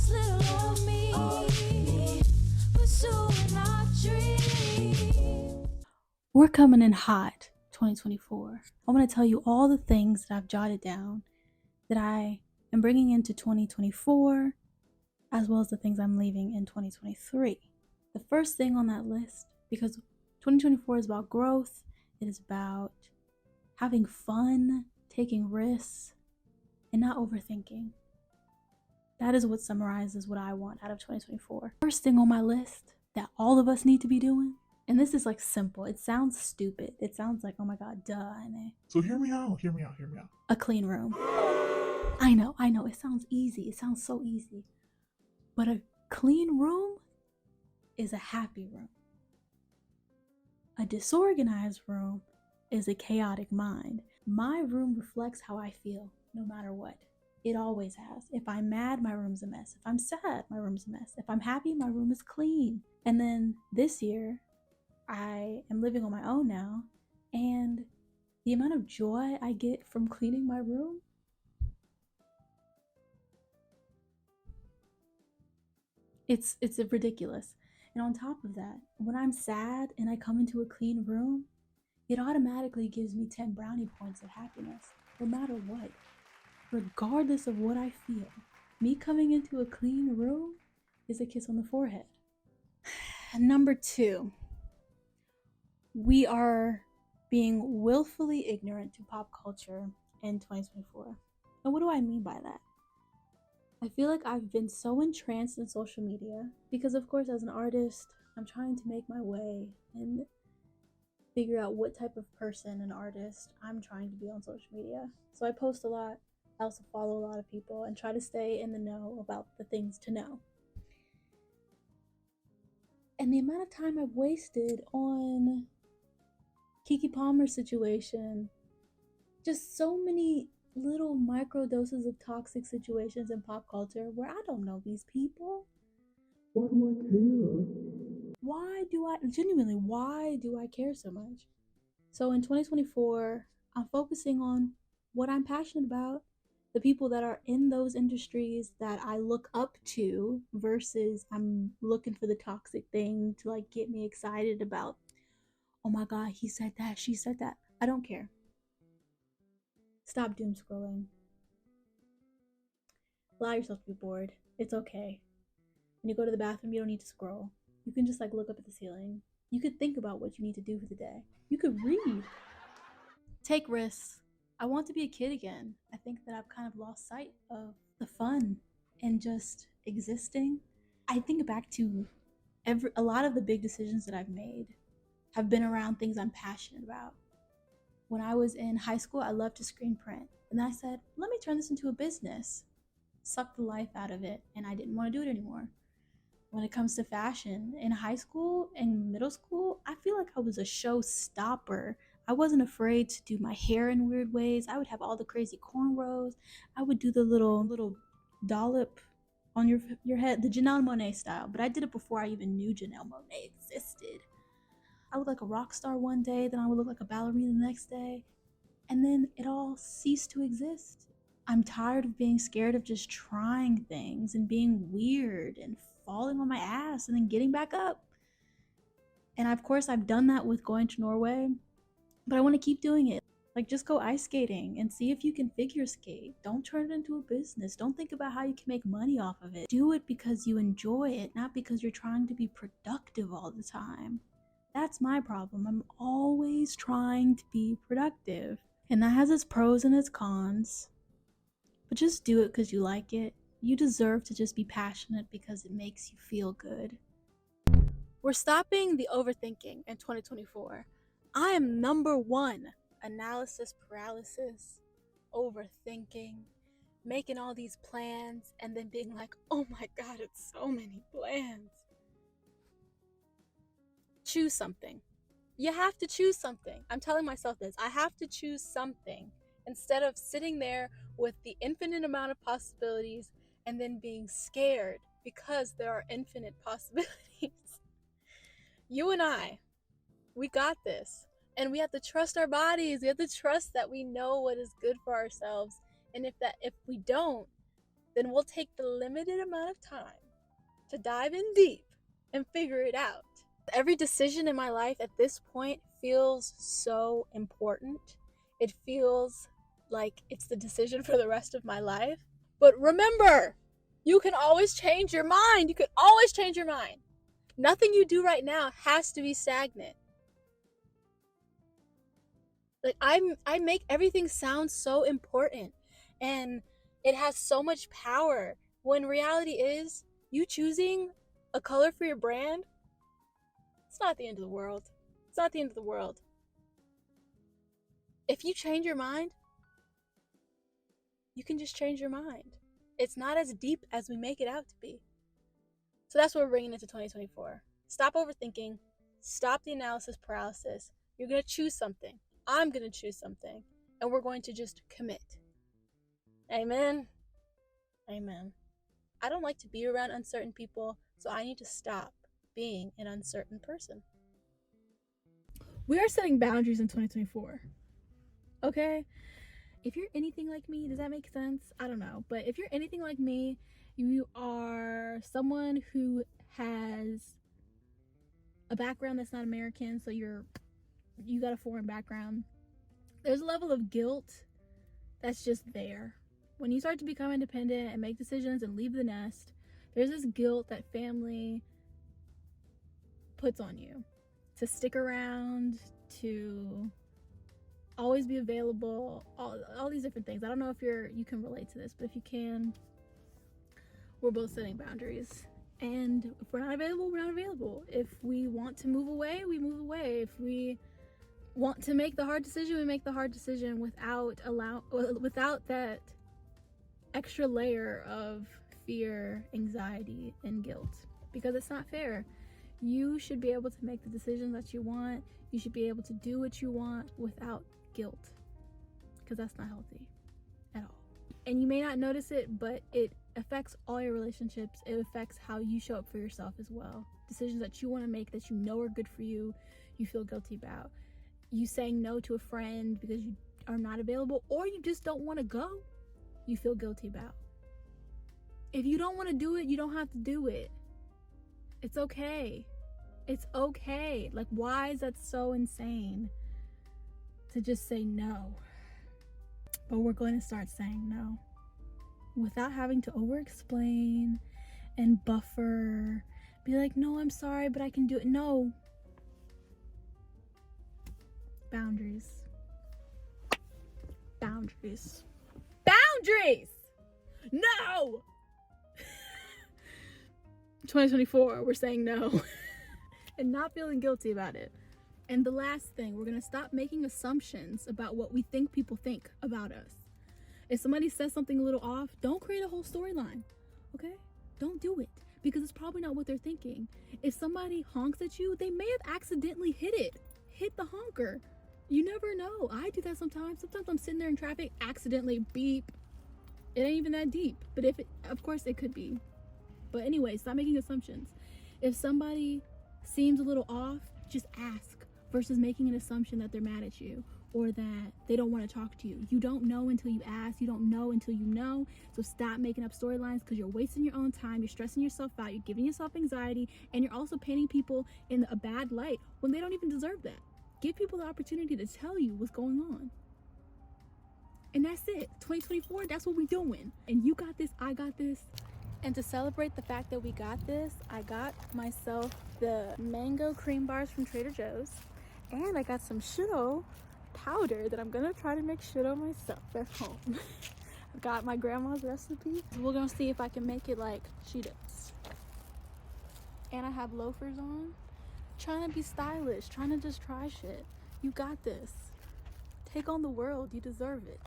This little old me, pursuing our dreams. We're coming in hot, 2024. I want to tell you all the things that I've jotted down that I am bringing into 2024, as well as the things I'm leaving in 2023. The first thing on that list, because 2024 is about growth, it is about having fun, taking risks, and not overthinking. That is what summarizes what I want out of 2024. First thing on my list that all of us need to be doing, and this is like simple. It sounds stupid. It sounds like, oh my God, duh. So hear me out. A clean room. I know. It sounds easy. It sounds so easy. But a clean room is a happy room. A disorganized room is a chaotic mind. My room reflects how I feel, no matter what. It always has. If I'm mad, my room's a mess. If I'm sad, my room's a mess. If I'm happy, my room is clean. And then this year, I am living on my own now, and the amount of joy I get from cleaning my room, it's ridiculous. And on top of that, when I'm sad and I come into a clean room, it automatically gives me 10 brownie points of happiness, no matter what. Regardless of what I feel, me coming into a clean room is a kiss on the forehead. Number 2, we are being willfully ignorant to pop culture in 2024. And what do I mean by that? I feel like I've been so entranced in social media because, of course, as an artist, I'm trying to make my way and figure out what type of person and artist I'm trying to be on social media. So I post a lot. I also follow a lot of people and try to stay in the know about the things to know. And the amount of time I've wasted on Keke Palmer's situation, just so many little micro doses of toxic situations in pop culture where I don't know these people. Why do I care? Why do I care so much? So in 2024, I'm focusing on what I'm passionate about, the people that are in those industries that I look up to, versus I'm looking for the toxic thing to like get me excited about, oh my God, he said that, she said that. I don't care. Stop doom scrolling. Allow yourself to be bored. It's okay. When you go to the bathroom, you don't need to scroll. You can just like look up at the ceiling. You could think about what you need to do for the day. You could read. Take risks. I want to be a kid again. I think that I've kind of lost sight of the fun and just existing. I think back to a lot of the big decisions that I've made have been around things I'm passionate about. When I was in high school, I loved to screen print. And I said, let me turn this into a business. Suck the life out of it, and I didn't want to do it anymore. When it comes to fashion, in high school and middle school, I feel like I was a showstopper. I wasn't afraid to do my hair in weird ways. I would have all the crazy cornrows. I would do the little dollop on your head, the Janelle Monáe style. But I did it before I even knew Janelle Monáe existed. I looked like a rock star one day, then I would look like a ballerina the next day, and then it all ceased to exist. I'm tired of being scared of just trying things and being weird and falling on my ass and then getting back up. And of course, I've done that with going to Norway, but I want to keep doing it. Like, just go ice skating and see if you can figure skate. Don't turn it into a business. Don't think about how you can make money off of it. Do it because you enjoy it, not because you're trying to be productive all the time. That's my problem. I'm always trying to be productive. And that has its pros and its cons. But just do it because you like it. You deserve to just be passionate because it makes you feel good. We're stopping the overthinking in 2024. I am number 1. Analysis paralysis, overthinking, making all these plans and then being like, oh my God, it's so many plans. Choose something. You have to choose something. I'm telling myself this. I have to choose something instead of sitting there with the infinite amount of possibilities and then being scared because there are infinite possibilities. You and I, we got this. And we have to trust our bodies. We have to trust that we know what is good for ourselves. And if we don't, then we'll take the limited amount of time to dive in deep and figure it out. Every decision in my life at this point feels so important. It feels like it's the decision for the rest of my life. But remember, you can always change your mind. You can always change your mind. Nothing you do right now has to be stagnant. Like I make everything sound so important, and it has so much power, when reality is you choosing a color for your brand. It's not the end of the world. It's not the end of the world. If you change your mind, you can just change your mind. It's not as deep as we make it out to be. So that's what we're bringing into 2024. Stop overthinking. Stop the analysis paralysis. You're going to choose something. I'm going to choose something. And we're going to just commit. Amen. Amen. I don't like to be around uncertain people, so I need to stop being an uncertain person. We are setting boundaries in 2024. Okay? If you're anything like me, does that make sense? I don't know. But if you're anything like me, you are someone who has a background that's not American, so you got a foreign background. There's a level of guilt that's just there. When you start to become independent and make decisions and leave the nest, there's this guilt that family puts on you to stick around, to always be available, all these different things. I don't know if you can relate to this, but if you can, we're both setting boundaries. And if we're not available, we're not available. If we want to move away, we move away. If we want to make the hard decision, we make the hard decision without that extra layer of fear, anxiety, and guilt, because it's not fair. You should be able to make the decisions that you want. You should be able to do what you want without guilt, because that's not healthy at all. And you may not notice it, but it affects all your relationships. It affects how you show up for yourself as well. Decisions that you want to make that you know are good for you, you feel guilty about. You saying no to a friend because you are not available, or you just don't want to go, you feel guilty about. If you don't want to do it, you don't have to do it. It's okay. It's okay. Like, why is that so insane to just say no? But we're going to start saying no without having to over-explain and buffer. Be like, no, I'm sorry, but I can do it. No. Boundaries. Boundaries. Boundaries! No! 2024, we're saying no. And not feeling guilty about it. And the last thing, we're going to stop making assumptions about what we think people think about us. If somebody says something a little off, don't create a whole storyline, okay? Don't do it, because it's probably not what they're thinking. If somebody honks at you, they may have accidentally hit the honker. You never know. I do that sometimes. Sometimes I'm sitting there in traffic, accidentally beep. It ain't even that deep, but of course it could be. But anyway, stop making assumptions. If somebody seems a little off, just ask, versus making an assumption that they're mad at you or that they don't want to talk to you. You don't know until you ask. You don't know until you know. So stop making up storylines, because you're wasting your own time. You're stressing yourself out. You're giving yourself anxiety, and you're also painting people in a bad light when they don't even deserve that. Give people the opportunity to tell you what's going on. And that's it. 2024, that's what we're doing. And you got this, I got this. And to celebrate the fact that we got this, I got myself the mango cream bars from Trader Joe's. And I got some Cheeto powder that I'm gonna try to make Cheeto myself at home. I've got my grandma's recipe. We're gonna see if I can make it like Cheetos. And I have loafers on. Trying to be stylish, trying to just try shit. You got this. Take on the world, you deserve it.